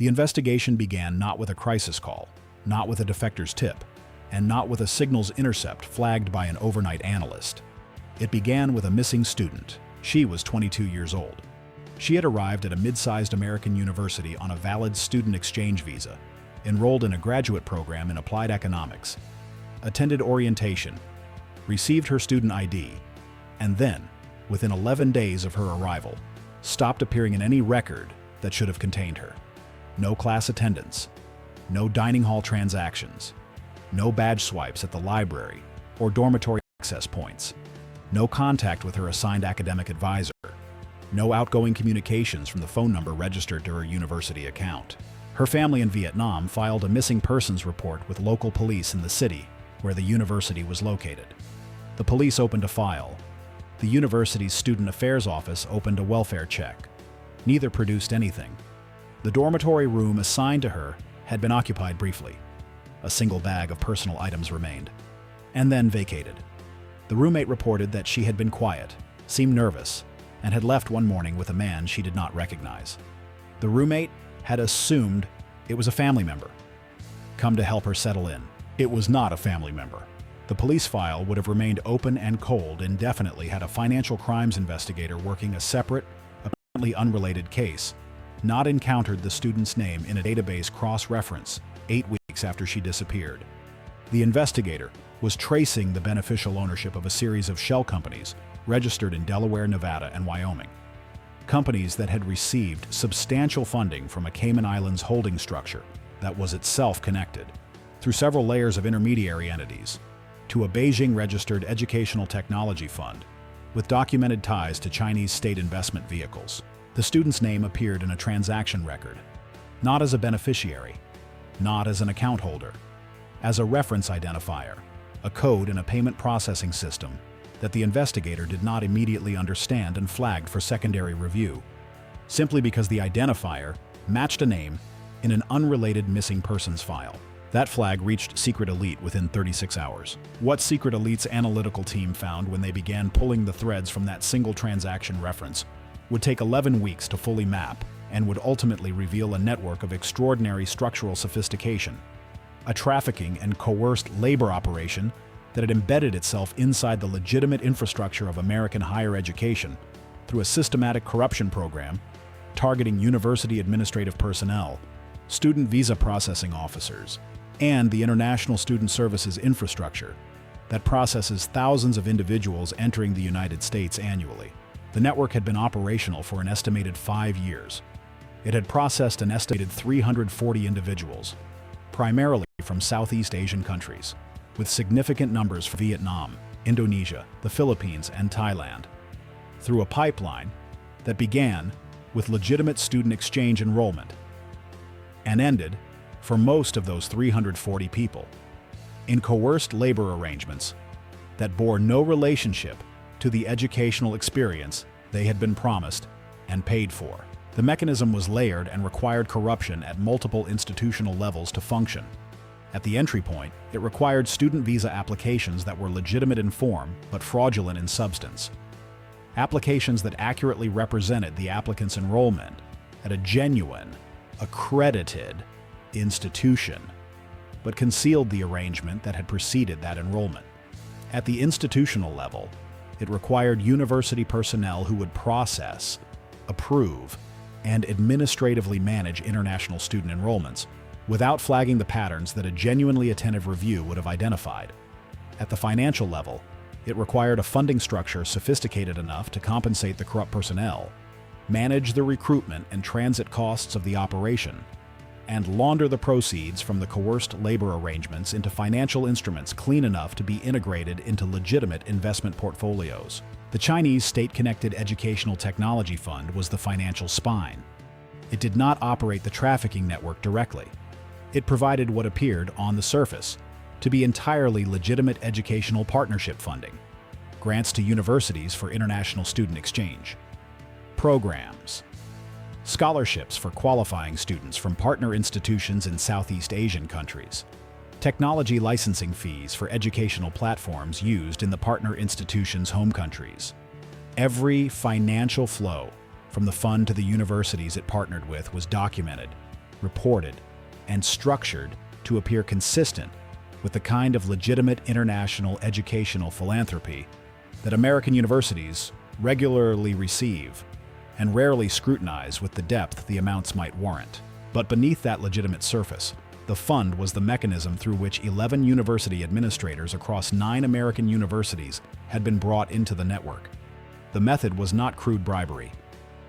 The investigation began not with a crisis call, not with a defector's tip, and not with a signals intercept flagged by an overnight analyst. It began with a missing student. She was 22 years old. She had arrived at a mid-sized American university on a valid student exchange visa, enrolled in a graduate program in applied economics, attended orientation, received her student ID, and then, within 11 days of her arrival, stopped appearing in any record that should have contained her. No class attendance, no dining hall transactions, no badge swipes at the library or dormitory access points, no contact with her assigned academic advisor, no outgoing communications from the phone number registered to her university account. Her family in Vietnam filed a missing persons report with local police in the city where the university was located. The police opened a file. The university's student affairs office opened a welfare check. Neither produced anything. The dormitory room assigned to her had been occupied briefly. A single bag of personal items remained, and then vacated. The roommate reported that she had been quiet, seemed nervous, and had left one morning with a man she did not recognize. The roommate had assumed it was a family member, come to help her settle in. It was not a family member. The police file would have remained open and cold indefinitely had a financial crimes investigator working a separate, apparently unrelated case not encountered the student's name in a database cross-reference 8 weeks after she disappeared. The investigator was tracing the beneficial ownership of a series of shell companies registered in Delaware, Nevada, and Wyoming. Companies that had received substantial funding from a Cayman Islands holding structure that was itself connected, through several layers of intermediary entities, to a Beijing-registered educational technology fund with documented ties to Chinese state investment vehicles. The student's name appeared in a transaction record, not as a beneficiary, not as an account holder, as a reference identifier, a code in a payment processing system that the investigator did not immediately understand and flagged for secondary review, simply because the identifier matched a name in an unrelated missing persons file. That flag reached Secret Elite within 36 hours. What Secret Elite's analytical team found when they began pulling the threads from that single transaction reference would take 11 weeks to fully map and would ultimately reveal a network of extraordinary structural sophistication, a trafficking and coerced labor operation that had embedded itself inside the legitimate infrastructure of American higher education through a systematic corruption program targeting university administrative personnel, student visa processing officers, and the international student services infrastructure that processes thousands of individuals entering the United States annually. The network had been operational for an estimated 5 years. It had processed an estimated 340 individuals, primarily from Southeast Asian countries, with significant numbers from Vietnam, Indonesia, the Philippines, and Thailand, through a pipeline that began with legitimate student exchange enrollment and ended, for most of those 340 people, in coerced labor arrangements that bore no relationship to the educational experience they had been promised and paid for. The mechanism was layered and required corruption at multiple institutional levels to function. At the entry point, it required student visa applications that were legitimate in form but fraudulent in substance. Applications that accurately represented the applicant's enrollment at a genuine, accredited institution, but concealed the arrangement that had preceded that enrollment. At the institutional level, it required university personnel who would process, approve, and administratively manage international student enrollments without flagging the patterns that a genuinely attentive review would have identified. At the financial level, it required a funding structure sophisticated enough to compensate the corrupt personnel, manage the recruitment and transit costs of the operation, and launder the proceeds from the coerced labor arrangements into financial instruments clean enough to be integrated into legitimate investment portfolios. The Chinese state-connected educational technology fund was the financial spine. It did not operate the trafficking network directly. It provided what appeared, on the surface, to be entirely legitimate educational partnership funding, grants to universities for international student exchange, programs, scholarships for qualifying students from partner institutions in Southeast Asian countries, technology licensing fees for educational platforms used in the partner institutions' home countries. Every financial flow from the fund to the universities it partnered with was documented, reported, and structured to appear consistent with the kind of legitimate international educational philanthropy that American universities regularly receive and rarely scrutinize with the depth the amounts might warrant. But beneath that legitimate surface, the fund was the mechanism through which 11 university administrators across 9 American universities had been brought into the network. The method was not crude bribery.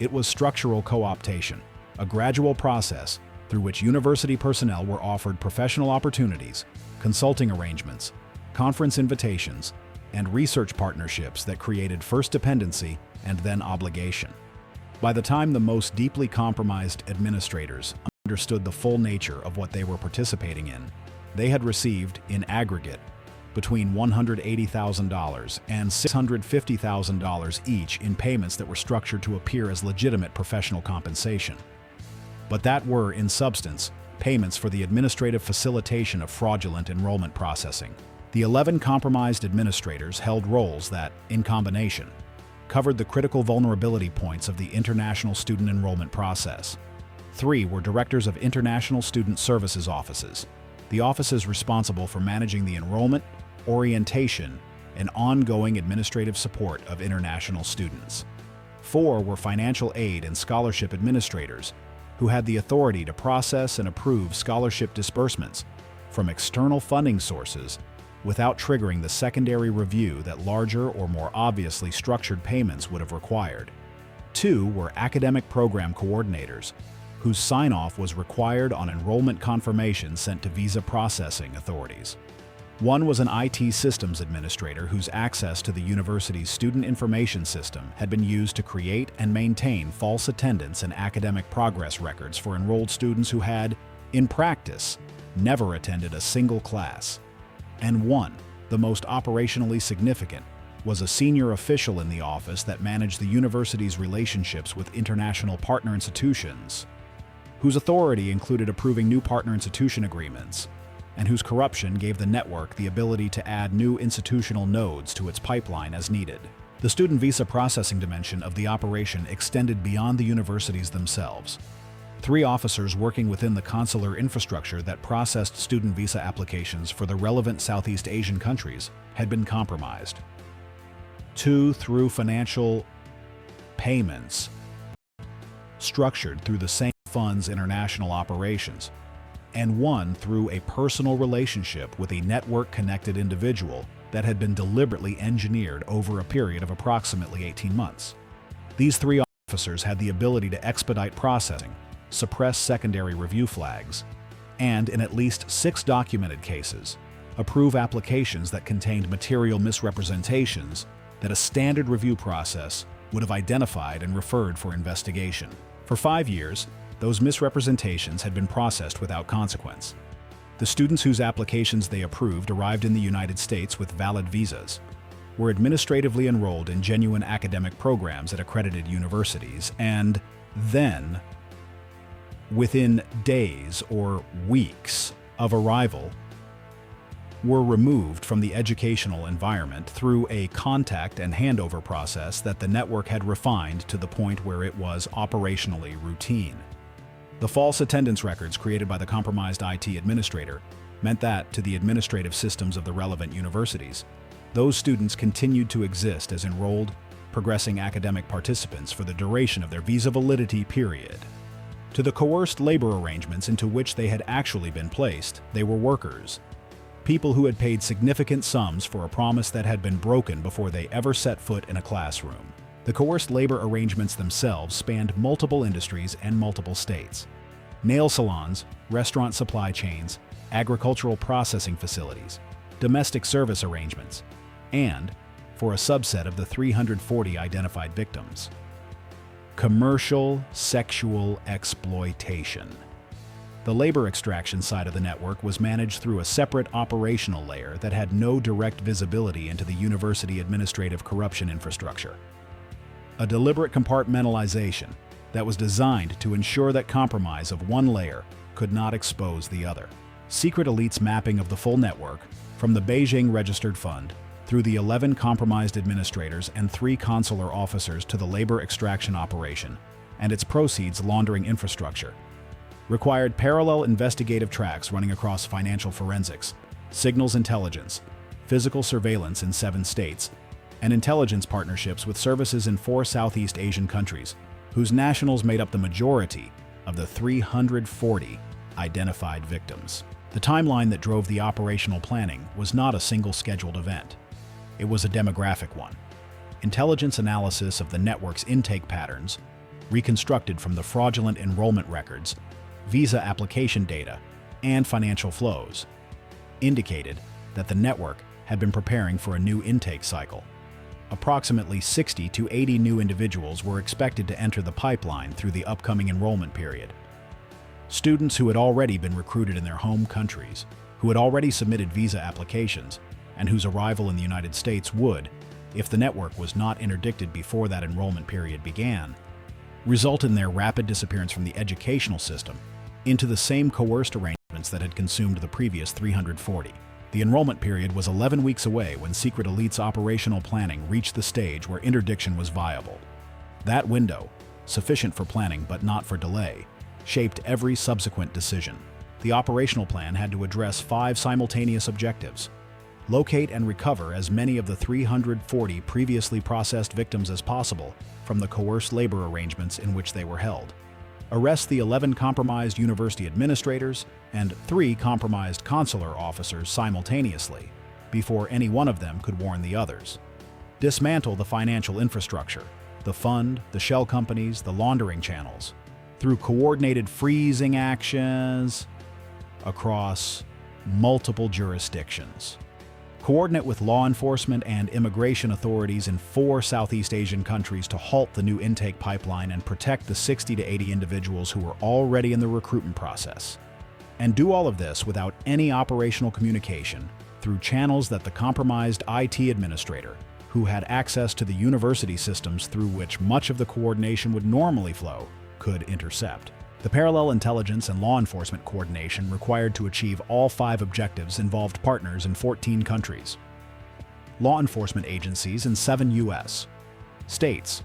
It was structural co-optation, a gradual process through which university personnel were offered professional opportunities, consulting arrangements, conference invitations, and research partnerships that created first dependency and then obligation. By the time the most deeply compromised administrators understood the full nature of what they were participating in, they had received, in aggregate, between $180,000 and $650,000 each in payments that were structured to appear as legitimate professional compensation. But that were, in substance, payments for the administrative facilitation of fraudulent enrollment processing. The 11 compromised administrators held roles that, in combination, covered the critical vulnerability points of the international student enrollment process. 3 were directors of international student services offices, the offices responsible for managing the enrollment, orientation, and ongoing administrative support of international students. 4 were financial aid and scholarship administrators, who had the authority to process and approve scholarship disbursements from external funding sources without triggering the secondary review that larger or more obviously structured payments would have required. 2 were academic program coordinators, whose sign-off was required on enrollment confirmation sent to visa processing authorities. 1 was an IT systems administrator whose access to the university's student information system had been used to create and maintain false attendance and academic progress records for enrolled students who had, in practice, never attended a single class. And 1, the most operationally significant, was a senior official in the office that managed the university's relationships with international partner institutions, whose authority included approving new partner institution agreements, and whose corruption gave the network the ability to add new institutional nodes to its pipeline as needed. The student visa processing dimension of the operation extended beyond the universities themselves. 3 officers working within the consular infrastructure that processed student visa applications for the relevant Southeast Asian countries had been compromised. 2 through financial payments structured through the same fund's international operations, and 1 through a personal relationship with a network-connected individual that had been deliberately engineered over a period of approximately 18 months. These 3 officers had the ability to expedite processing, suppress secondary review flags, and, in at least 6 documented cases, approve applications that contained material misrepresentations that a standard review process would have identified and referred for investigation. For 5 years, those misrepresentations had been processed without consequence. The students whose applications they approved arrived in the United States with valid visas, were administratively enrolled in genuine academic programs at accredited universities, and then, within days or weeks of arrival, were removed from the educational environment through a contact and handover process that the network had refined to the point where it was operationally routine. The false attendance records created by the compromised IT administrator meant that, to the administrative systems of the relevant universities, those students continued to exist as enrolled, progressing academic participants for the duration of their visa validity period. To the coerced labor arrangements into which they had actually been placed, they were workers, people who had paid significant sums for a promise that had been broken before they ever set foot in a classroom. The coerced labor arrangements themselves spanned multiple industries and multiple states. Nail salons, restaurant supply chains, agricultural processing facilities, domestic service arrangements, and, for a subset of the 340 identified victims, commercial sexual exploitation. The labor extraction side of the network was managed through a separate operational layer that had no direct visibility into the university administrative corruption infrastructure. A deliberate compartmentalization that was designed to ensure that compromise of one layer could not expose the other. Secret elites mapping of the full network, from the Beijing Registered Fund, through the 11 compromised administrators and 3 consular officers to the labor extraction operation, and its proceeds laundering infrastructure, required parallel investigative tracks running across financial forensics, signals intelligence, physical surveillance in 7 states, and intelligence partnerships with services in 4 Southeast Asian countries, whose nationals made up the majority of the 340 identified victims. The timeline that drove the operational planning was not a single scheduled event. It was a demographic one. Intelligence analysis of the network's intake patterns, reconstructed from the fraudulent enrollment records, visa application data, and financial flows, indicated that the network had been preparing for a new intake cycle. Approximately 60 to 80 new individuals were expected to enter the pipeline through the upcoming enrollment period. Students who had already been recruited in their home countries, who had already submitted visa applications, and whose arrival in the United States would, if the network was not interdicted before that enrollment period began, result in their rapid disappearance from the educational system into the same coerced arrangements that had consumed the previous 340. The enrollment period was 11 weeks away when Secret Elite's operational planning reached the stage where interdiction was viable. That window, sufficient for planning but not for delay, shaped every subsequent decision. The operational plan had to address 5 simultaneous objectives: locate and recover as many of the 340 previously processed victims as possible from the coerced labor arrangements in which they were held, arrest the 11 compromised university administrators and 3 compromised consular officers simultaneously before any one of them could warn the others, dismantle the financial infrastructure, the fund, the shell companies, the laundering channels, through coordinated freezing actions across multiple jurisdictions. Coordinate with law enforcement and immigration authorities in 4 Southeast Asian countries to halt the new intake pipeline and protect the 60 to 80 individuals who were already in the recruitment process. And do all of this without any operational communication through channels that the compromised IT administrator, who had access to the university systems through which much of the coordination would normally flow, could intercept. The parallel intelligence and law enforcement coordination required to achieve all 5 objectives involved partners in 14 countries, law enforcement agencies in 7 U.S. states,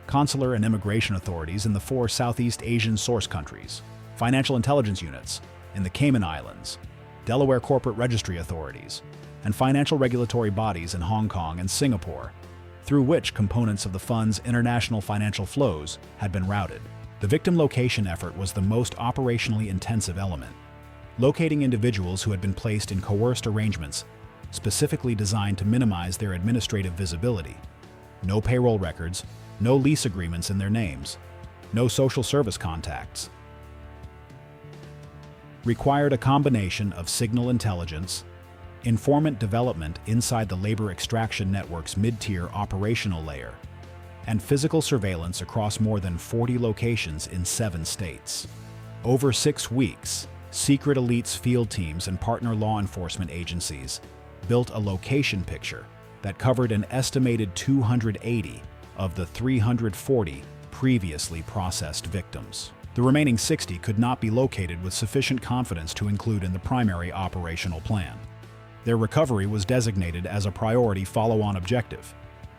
consular and immigration authorities in the 4 Southeast Asian source countries, financial intelligence units in the Cayman Islands, Delaware corporate registry authorities, and financial regulatory bodies in Hong Kong and Singapore, through which components of the fund's international financial flows had been routed. The victim location effort was the most operationally intensive element, locating individuals who had been placed in coerced arrangements specifically designed to minimize their administrative visibility. No payroll records, no lease agreements in their names, no social service contacts. Required a combination of signal intelligence, informant development inside the labor extraction network's mid-tier operational layer, and physical surveillance across more than 40 locations in 7 states. Over 6 weeks, Secret Elite's field teams and partner law enforcement agencies built a location picture that covered an estimated 280 of the 340 previously processed victims. The remaining 60 could not be located with sufficient confidence to include in the primary operational plan. Their recovery was designated as a priority follow-on objective,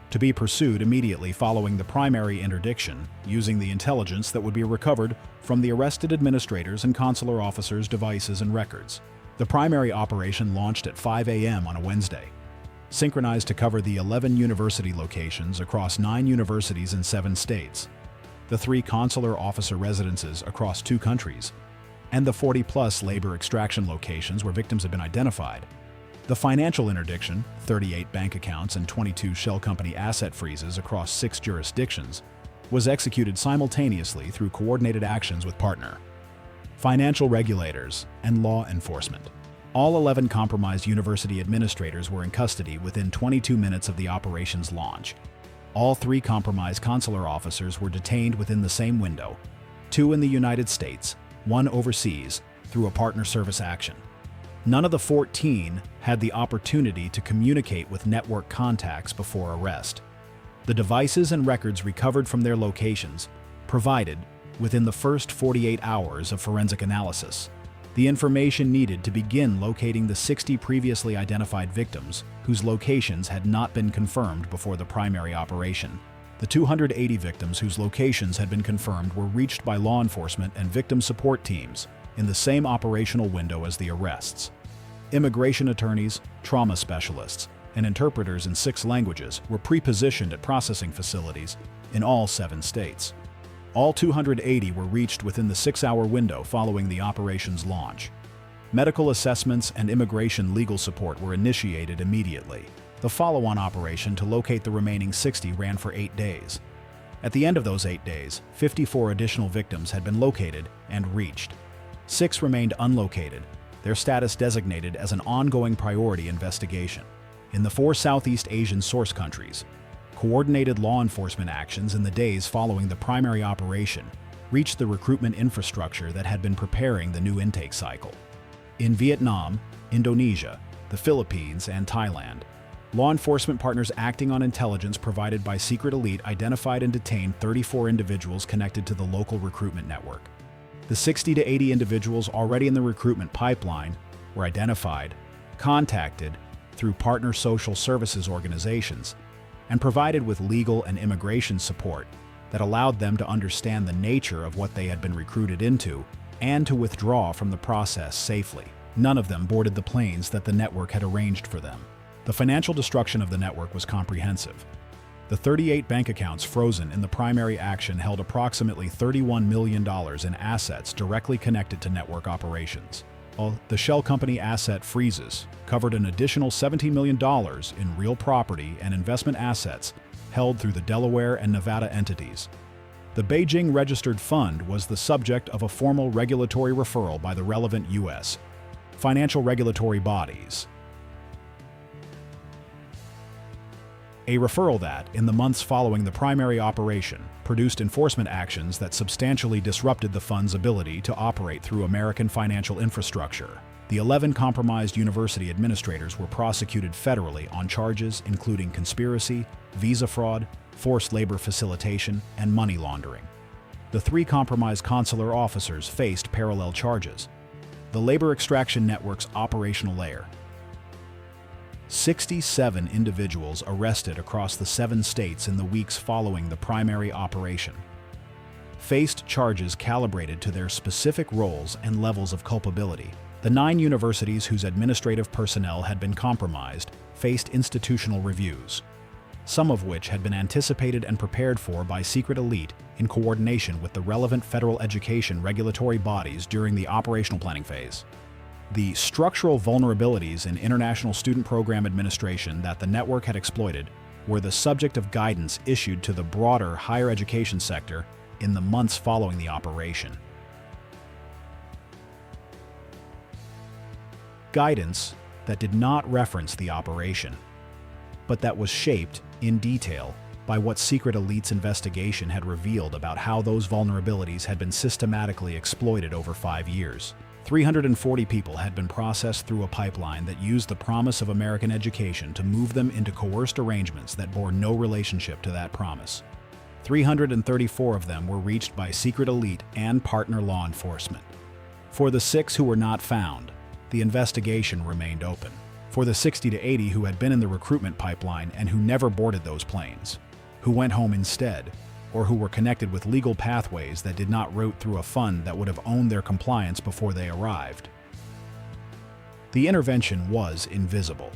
to be pursued immediately following the primary interdiction using the intelligence that would be recovered from the arrested administrators and consular officers' devices and records. The primary operation launched at 5 a.m. on a Wednesday, synchronized to cover the 11 university locations across 9 universities in 7 states, the 3 consular officer residences across 2 countries, and the 40-plus labor extraction locations where victims had been identified. The financial interdiction, 38 bank accounts and 22 shell company asset freezes across 6 jurisdictions, was executed simultaneously through coordinated actions with partner, financial regulators, and law enforcement. All 11 compromised university administrators were in custody within 22 minutes of the operation's launch. All 3 compromised consular officers were detained within the same window, 2 in the United States, 1 overseas, through a partner service action. None of the 14 had the opportunity to communicate with network contacts before arrest. The devices and records recovered from their locations provided, within the first 48 hours of forensic analysis, the information needed to begin locating the 60 previously identified victims whose locations had not been confirmed before the primary operation. The 280 victims whose locations had been confirmed were reached by law enforcement and victim support teams in the same operational window as the arrests. Immigration attorneys, trauma specialists, and interpreters in 6 languages were pre-positioned at processing facilities in all 7 states. All 280 were reached within the 6-hour window following the operation's launch. Medical assessments and immigration legal support were initiated immediately. The follow-on operation to locate the remaining 60 ran for 8 days. At the end of those 8 days, 54 additional victims had been located and reached. 6 remained unlocated, their status designated as an ongoing priority investigation. In the 4 Southeast Asian source countries, coordinated law enforcement actions in the days following the primary operation reached the recruitment infrastructure that had been preparing the new intake cycle. In Vietnam, Indonesia, the Philippines, and Thailand, law enforcement partners acting on intelligence provided by Secret Elite identified and detained 34 individuals connected to the local recruitment network. The 60 to 80 individuals already in the recruitment pipeline were identified, contacted through partner social services organizations, and provided with legal and immigration support that allowed them to understand the nature of what they had been recruited into and to withdraw from the process safely. None of them boarded the planes that the network had arranged for them. The financial destruction of the network was comprehensive. The 38 bank accounts frozen in the primary action held approximately $31 million in assets directly connected to network operations. The shell company asset freezes covered an additional $17 million in real property and investment assets held through the Delaware and Nevada entities. The Beijing Registered Fund was the subject of a formal regulatory referral by the relevant U.S. financial regulatory bodies. A referral that, in the months following the primary operation, produced enforcement actions that substantially disrupted the fund's ability to operate through American financial infrastructure. The 11 compromised university administrators were prosecuted federally on charges including conspiracy, visa fraud, forced labor facilitation, and money laundering. The 3 compromised consular officers faced parallel charges. The labor extraction network's operational layer. 67 individuals arrested across the 7 states in the weeks following the primary operation faced charges calibrated to their specific roles and levels of culpability. The 9 universities whose administrative personnel had been compromised faced institutional reviews, some of which had been anticipated and prepared for by Secret Elite in coordination with the relevant federal education regulatory bodies during the operational planning phase. The structural vulnerabilities in international student program administration that the network had exploited were the subject of guidance issued to the broader higher education sector in the months following the operation. Guidance that did not reference the operation, but that was shaped in detail by what Secret Elite's investigation had revealed about how those vulnerabilities had been systematically exploited over 5 years. 340 people had been processed through a pipeline that used the promise of American education to move them into coerced arrangements that bore no relationship to that promise. 334 of them were reached by Secret Elite and partner law enforcement. For the 6 who were not found, the investigation remained open. For the 60 to 80 who had been in the recruitment pipeline and who never boarded those planes, who went home instead, or who were connected with legal pathways that did not route through a fund that would have owned their compliance before they arrived. The intervention was invisible.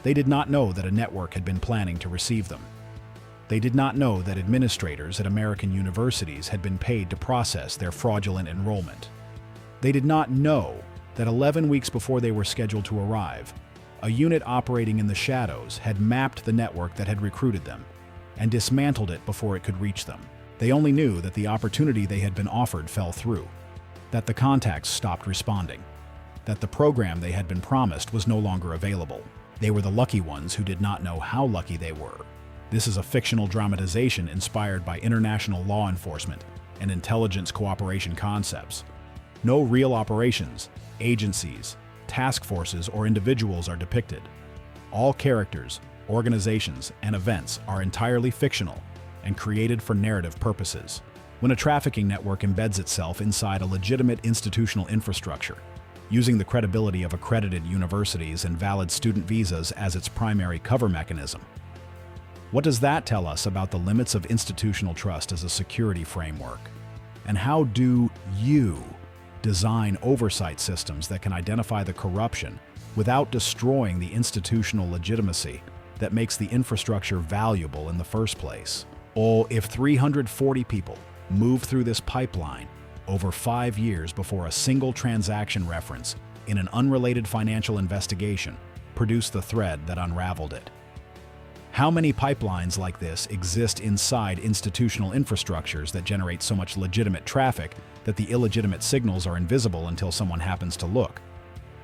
They did not know that a network had been planning to receive them. They did not know that administrators at American universities had been paid to process their fraudulent enrollment. They did not know that 11 weeks before they were scheduled to arrive, a unit operating in the shadows had mapped the network that had recruited them and dismantled it before it could reach them. They only knew that the opportunity they had been offered fell through, that the contacts stopped responding, that the program they had been promised was no longer available. They were the lucky ones who did not know how lucky they were. This is a fictional dramatization inspired by international law enforcement and intelligence cooperation concepts. No real operations, agencies, task forces, or individuals are depicted. All characters, organizations, and events are entirely fictional and created for narrative purposes. When a trafficking network embeds itself inside a legitimate institutional infrastructure, using the credibility of accredited universities and valid student visas as its primary cover mechanism, What does that tell us about the limits of institutional trust as a security framework? And how do you design oversight systems that can identify the corruption without destroying the institutional legitimacy that makes the infrastructure valuable in the first place? Or if 340 people move through this pipeline over 5 years before a single transaction reference in an unrelated financial investigation produced the thread that unraveled it? How many pipelines like this exist inside institutional infrastructures that generate so much legitimate traffic that the illegitimate signals are invisible until someone happens to look?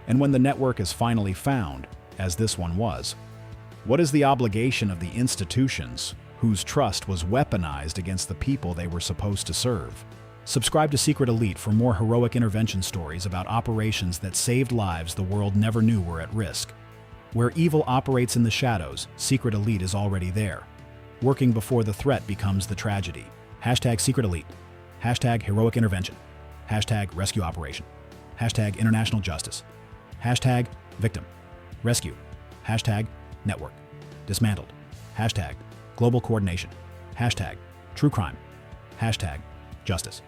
And when the network is finally found, as this one was, what is the obligation of the institutions whose trust was weaponized against the people they were supposed to serve? Subscribe to Secret Elite for more heroic intervention stories about operations that saved lives the world never knew were at risk. Where evil operates in the shadows, Secret Elite is already there, working before the threat becomes the tragedy. Hashtag Secret Elite. Hashtag Heroic Intervention. Hashtag Rescue Operation. Hashtag International Justice. Hashtag Victim. Rescue. Hashtag Network. Dismantled. Hashtag Global Coordination. Hashtag True Crime. Hashtag Justice.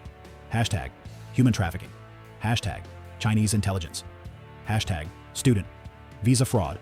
Hashtag Human Trafficking. Hashtag Chinese Intelligence. Hashtag Student. Visa Fraud.